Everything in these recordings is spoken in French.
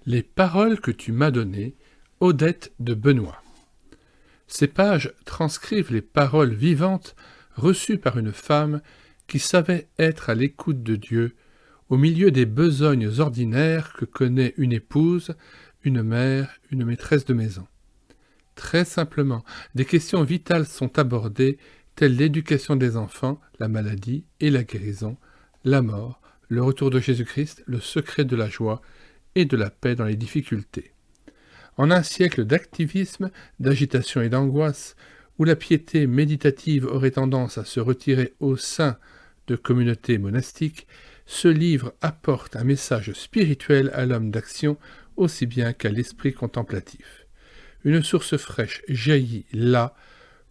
Les paroles que tu m'as données, Odette de Benoît. Ces pages transcrivent les paroles vivantes reçues par une femme qui savait être à l'écoute de Dieu au milieu des besognes ordinaires que connaît une épouse, une mère, une maîtresse de maison. Très simplement, des questions vitales sont abordées, telles l'éducation des enfants, la maladie et la guérison, la mort, le retour de Jésus-Christ, le secret de la joie et de la paix dans les difficultés. En un siècle d'activisme, d'agitation et d'angoisse, où la piété méditative aurait tendance à se retirer au sein de communautés monastiques, ce livre apporte un message spirituel à l'homme d'action aussi bien qu'à l'esprit contemplatif. Une source fraîche jaillit là,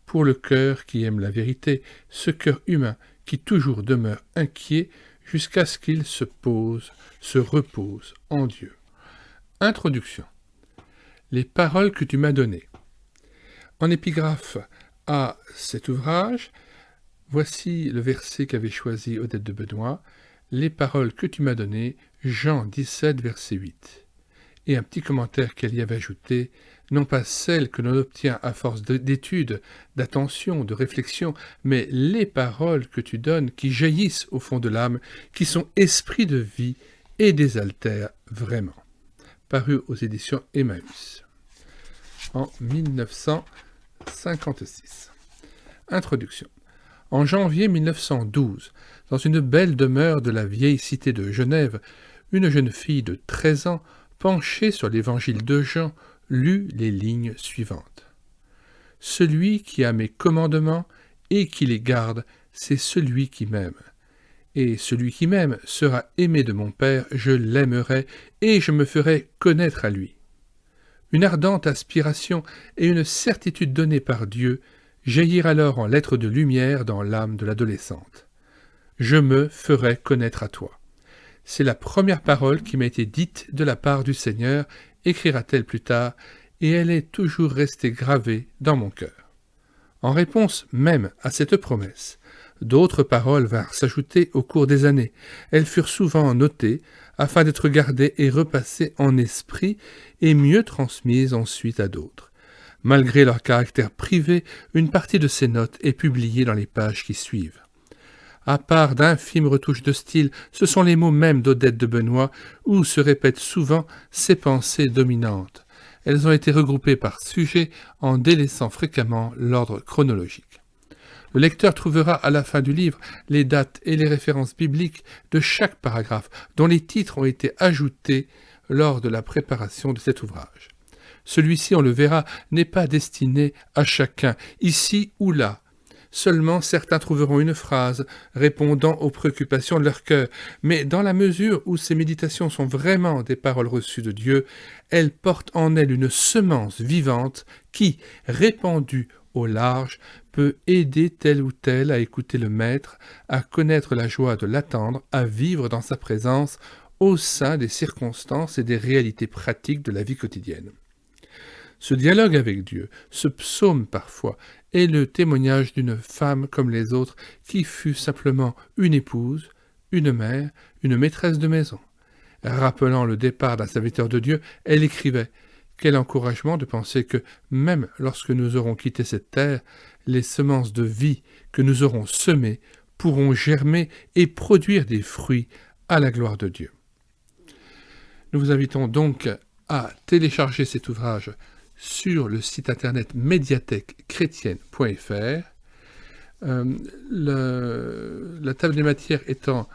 pour le cœur qui aime la vérité, ce cœur humain qui toujours demeure inquiet jusqu'à ce qu'il se repose en Dieu. Introduction. Les paroles que tu m'as données. En épigraphe à cet ouvrage, voici le verset qu'avait choisi Odette de Benoît, les paroles que tu m'as données, Jean 17, verset 8. Et un petit commentaire qu'elle y avait ajouté, non pas celles que l'on obtient à force d'études, d'attention, de réflexion, mais les paroles que tu donnes qui jaillissent au fond de l'âme, qui sont esprit de vie et désaltèrent vraiment. Paru aux éditions Emmaüs en 1956. Introduction. En janvier 1912, dans une belle demeure de la vieille cité de Genève, une jeune fille de 13 ans, penchée sur l'évangile de Jean, lut les lignes suivantes. « Celui qui a mes commandements et qui les garde, c'est celui qui m'aime. Et celui qui m'aime sera aimé de mon Père, je l'aimerai et je me ferai connaître à lui. » Une ardente aspiration et une certitude donnée par Dieu jaillirent alors en lettres de lumière dans l'âme de l'adolescente. « Je me ferai connaître à toi. » C'est la première parole qui m'a été dite de la part du Seigneur, écrira-t-elle plus tard, et elle est toujours restée gravée dans mon cœur. En réponse même à cette promesse, d'autres paroles vinrent s'ajouter au cours des années. Elles furent souvent notées, afin d'être gardées et repassées en esprit et mieux transmises ensuite à d'autres. Malgré leur caractère privé, une partie de ces notes est publiée dans les pages qui suivent. À part d'infimes retouches de style, ce sont les mots mêmes d'Odette de Benoît où se répètent souvent ses pensées dominantes. Elles ont été regroupées par sujet en délaissant fréquemment l'ordre chronologique. Le lecteur trouvera à la fin du livre les dates et les références bibliques de chaque paragraphe, dont les titres ont été ajoutés lors de la préparation de cet ouvrage. Celui-ci, on le verra, n'est pas destiné à chacun, ici ou là. Seulement certains trouveront une phrase répondant aux préoccupations de leur cœur, mais dans la mesure où ces méditations sont vraiment des paroles reçues de Dieu, elles portent en elles une semence vivante qui, répandue au large, peut aider tel ou tel à écouter le Maître, à connaître la joie de l'attendre, à vivre dans sa présence au sein des circonstances et des réalités pratiques de la vie quotidienne. Ce dialogue avec Dieu, ce psaume parfois, est le témoignage d'une femme comme les autres qui fut simplement une épouse, une mère, une maîtresse de maison. Rappelant le départ d'un serviteur de Dieu, elle écrivait « Quel encouragement de penser que, même lorsque nous aurons quitté cette terre, les semences de vie que nous aurons semées pourront germer et produire des fruits à la gloire de Dieu. » Nous vous invitons donc à télécharger cet ouvrage sur le site internet médiathèquechrétienne.fr. La table des matières étant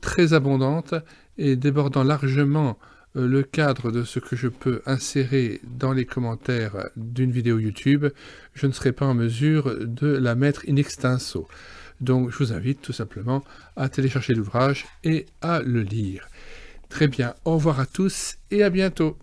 très abondante et débordant largement le cadre de ce que je peux insérer dans les commentaires d'une vidéo YouTube, je ne serai pas en mesure de la mettre in extenso. Donc je vous invite tout simplement à télécharger l'ouvrage et à le lire. Très bien, au revoir à tous et à bientôt.